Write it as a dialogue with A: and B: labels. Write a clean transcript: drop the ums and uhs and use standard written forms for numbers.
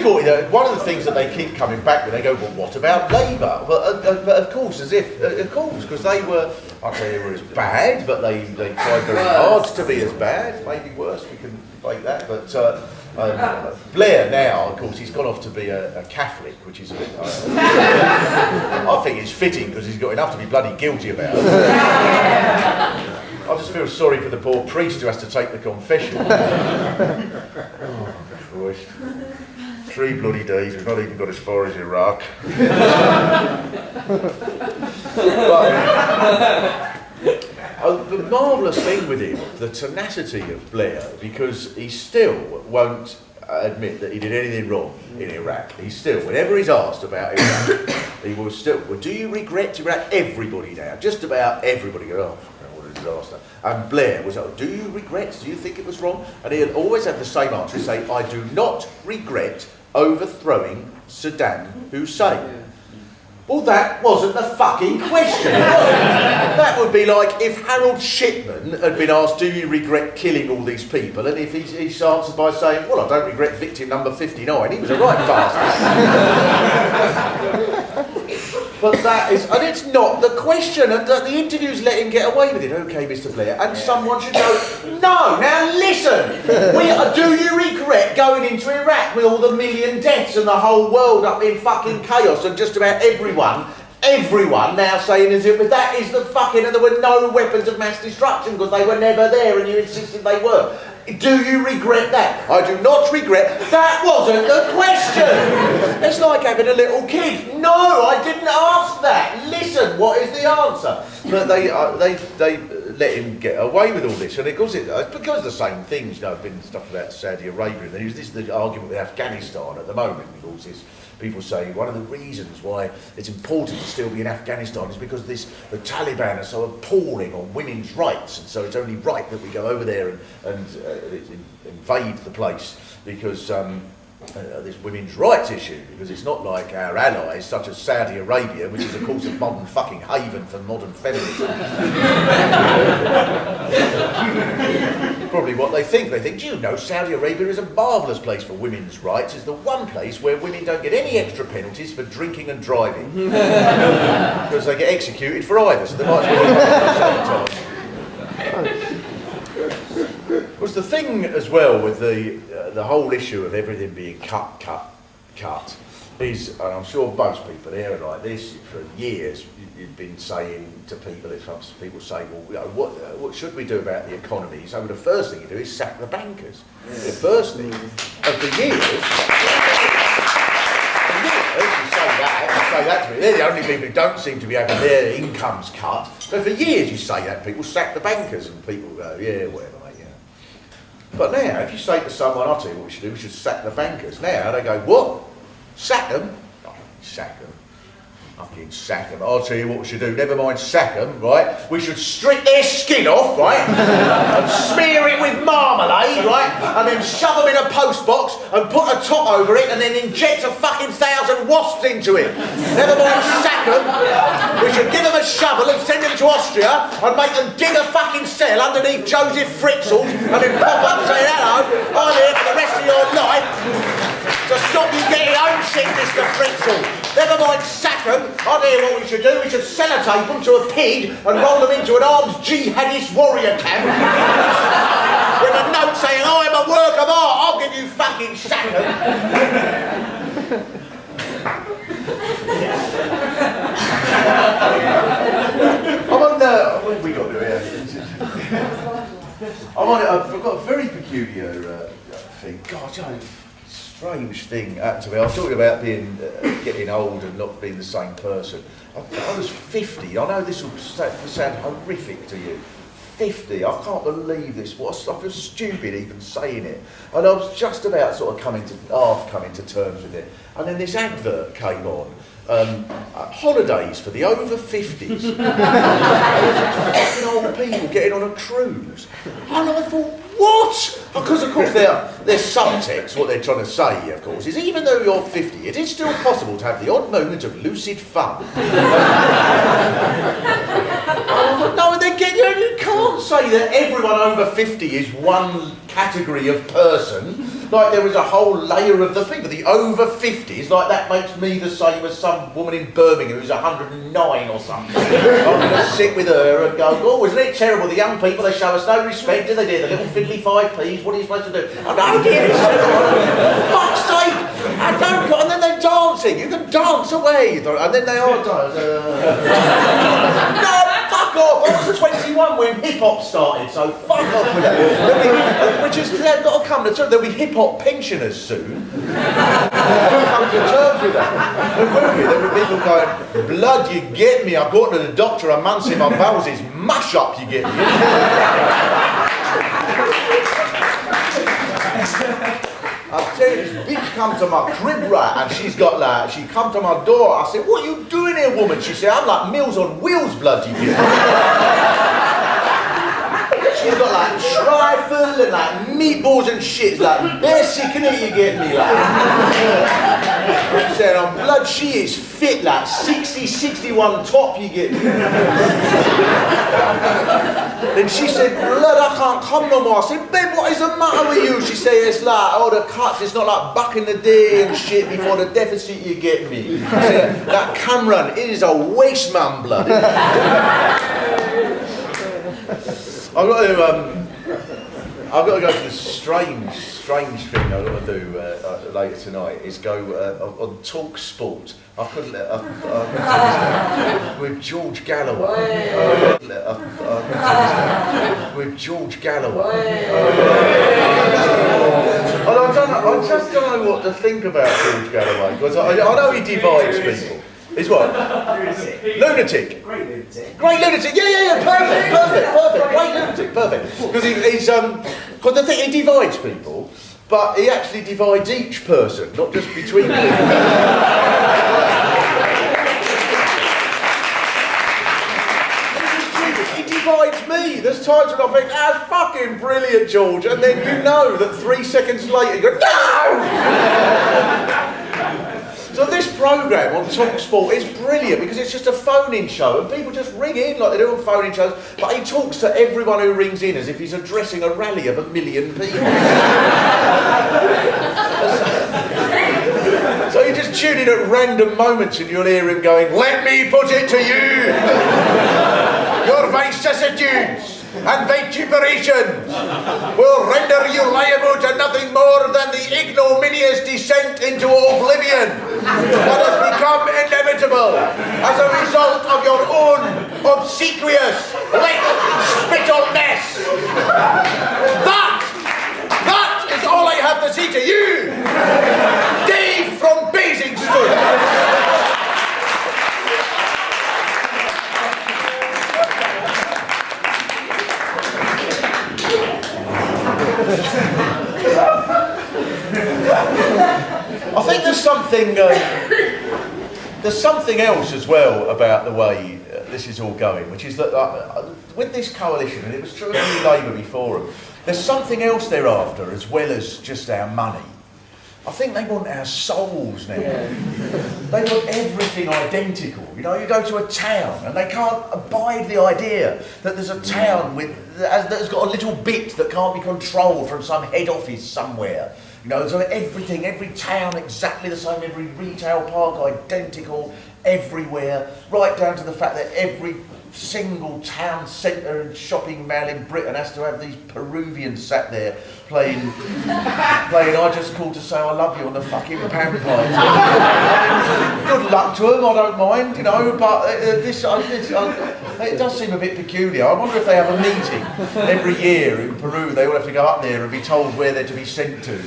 A: difficulty, though, one of the things that they keep coming back with, they go, well, what about Labour? But of course, because they were, I'd say they were as bad, but they tried very hard to be as bad, maybe worse, we can debate that, but Blair now, of course, he's gone off to be a Catholic, which is a bit, I think it's fitting, because he's got enough to be bloody guilty about. I just feel sorry for the poor priest who has to take the confession. Oh, Christ. 3 bloody days, we've not even got as far as Iraq. The marvellous thing with him, the tenacity of Blair, because he still won't admit that he did anything wrong in Iraq. He's still, whenever he's asked about Iraq, he will still, well, do you regret Iraq? Everybody now, just about everybody goes, oh, what a disaster. And Blair was like, do you regret? Do you think it was wrong? And he'll always have the same answer. He'll say, I do not regret overthrowing Saddam Hussein. Well, that wasn't the fucking question. That would be like if Harold Shipman had been asked, do you regret killing all these people? And if he's answered by saying, well, I don't regret victim number 59, he was a right bastard. But that is, and it's not the question, and the interviews let him get away with it. Okay, Mr. Blair, and someone should go, no, now listen, do you regret going into Iraq with all the million deaths and the whole world up in fucking chaos and just about everyone now saying as if that is the fucking, and there were no weapons of mass destruction because they were never there and you insisted they were. Do you regret that? I do not regret. That wasn't the question. It's like having a little kid. No, I didn't ask that. Listen, what is the answer? But they let him get away with all this, and of course it's because the same things. You know, been stuff about Saudi Arabia, and there's the argument with Afghanistan at the moment. Of course, people say one of the reasons why it's important to still be in Afghanistan is because the Taliban are so appalling on women's rights, and so it's only right that we go over there and invade the place because this women's rights issue, because it's not like our allies such as Saudi Arabia, which is of course a modern fucking haven for modern feminism. Probably what they think. They think, do you know, Saudi Arabia is a marvellous place for women's rights. It's the one place where women don't get any extra penalties for drinking and driving. Because they get executed for either, so they might as well do it at the same time. Of course, the thing as well with the whole issue of everything being cut is, and I'm sure most people here are like this, for years you've been saying to people, if people say, well, you know, what should we do about the economy? So the first thing you do is sack the bankers. Yeah. The first thing. And for years, you say that to me, they're the only people who don't seem to be having their incomes cut. So for years you say that, people sack the bankers, and people go, yeah, whatever, mate, yeah. But now, if you say to someone, I'll tell you what we should do, we should sack the bankers. Now they go, what? Sack them? Oh, sack them. Fucking sack them. I'll tell you what we should do. Never mind sack them, right? We should strip their skin off, right? And smear it with marmalade, right? And then shove them in a post box and put a top over it and then inject a fucking 1,000 wasps into it. Never mind sack them. We should give them a shovel and send them to Austria and make them dig a fucking cell underneath Joseph Fritzl and then pop up and say, hello, I'm here for the rest of your life to stop you getting homesick, Mr. Fritzl. Never mind sack them. I tell you what we should do. We should sellotape them to a pig and roll them into an armed jihadist warrior camp with a note saying, I'm a work of art. I'll give you fucking sack them. What have we got to here? I've got a very peculiar thing. God, you know, strange thing happened to me. I was talking about getting old and not being the same person. I was 50. I know this will sound horrific to you. 50. I can't believe this. I feel stupid even saying it. And I was just about sort of coming to terms with it. And then this advert came on. Holidays for the over 50s. Fucking old people getting on a cruise. And I thought, what? Because of course their subtext, what they're trying to say, of course, is even though you're 50, it is still possible to have the odd moment of lucid fun. No, you can't say say that everyone over 50 is one category of person. Like there was a whole layer of the people, the over 50s, like that makes me the same as some woman in Birmingham who's 109 or something. I'm going to sit with her and go, oh, isn't it terrible? The young people, they show us no respect, do they do? The little fiddly 5p's, what are you supposed to do? Oh, no, dear, it's terrible. Fuck's sake! I don't, and then they're dancing, you can dance away. And then they are dancing. No, fuck off! I was 21 when hip-hop started, so fuck off with that. Which is, they've got to come to terms, there'll be hip-hop pensioners soon. We'll come to terms with that. There will be people going, blood, you get me, I've gone to the doctor a month in my bowels is mush up, you get me. I'll tell you, this bitch come to my crib, right, and she's got like, she come to my door, I said, what are you doing here, woman? She said, I'm like Meals on Wheels, blood, you get me. She's got like trifle and like meatballs and shit. It's like bare sick in it, you get me, like. I'm saying on blood, she is fit, like 60, 61 top, you get me. Then she said, blood, I can't come no more. I said, babe, what is the matter with you? She said, it's like all the cuts, it's not like back in the day and shit before the deficit, you get me. I said, that Cameron, it is a waste man, blood. I've got to go to the strange thing I've got to do later tonight, is go on Talk Sport. I couldn't with George Galloway. With George Galloway. I just don't know what to think about George Galloway, because I know he divides people. He's what? Lunatic.
B: Great lunatic.
A: Great lunatic. Yeah. Perfect. Great lunatic. Perfect. Because he's because the thing, he divides people, but he actually divides each person, not just between people. He divides me. There's times when I think, that's fucking brilliant, George, and then you know that 3 seconds later you go, no! So this programme on TalkSport is brilliant because it's just a phone-in show and people just ring in like they do on phone-in shows, but he talks to everyone who rings in as if he's addressing a rally of 1 million people. So you just tune in at random moments and you'll hear him going, let me put it to you, your vicissitudes and vituperations will render you liable to nothing more than the ignominious descent into oblivion that has become inevitable as a result of your own obsequious, lick-spittleness. That is all I have to say to you, Dave from Basingstoke. I think there's something else as well about the way this is all going, which is that with this coalition, and it was true of New Labour before them, there's something else they're after as well as just our money. I think they want our souls now. Yeah. They want everything identical. You know, you go to a town and they can't abide the idea that there's a town that's got a little bit that can't be controlled from some head office somewhere. You know, so everything, every town exactly the same, every retail park identical everywhere, right down to the fact that every single town centre and shopping mall in Britain has to have these Peruvians sat there playing I Just Called to Say I Love You on the fucking panpipes. Good luck to them, I don't mind, you know, but it does seem a bit peculiar. I wonder if they have a meeting every year in Peru, they all have to go up there and be told where they're to be sent to.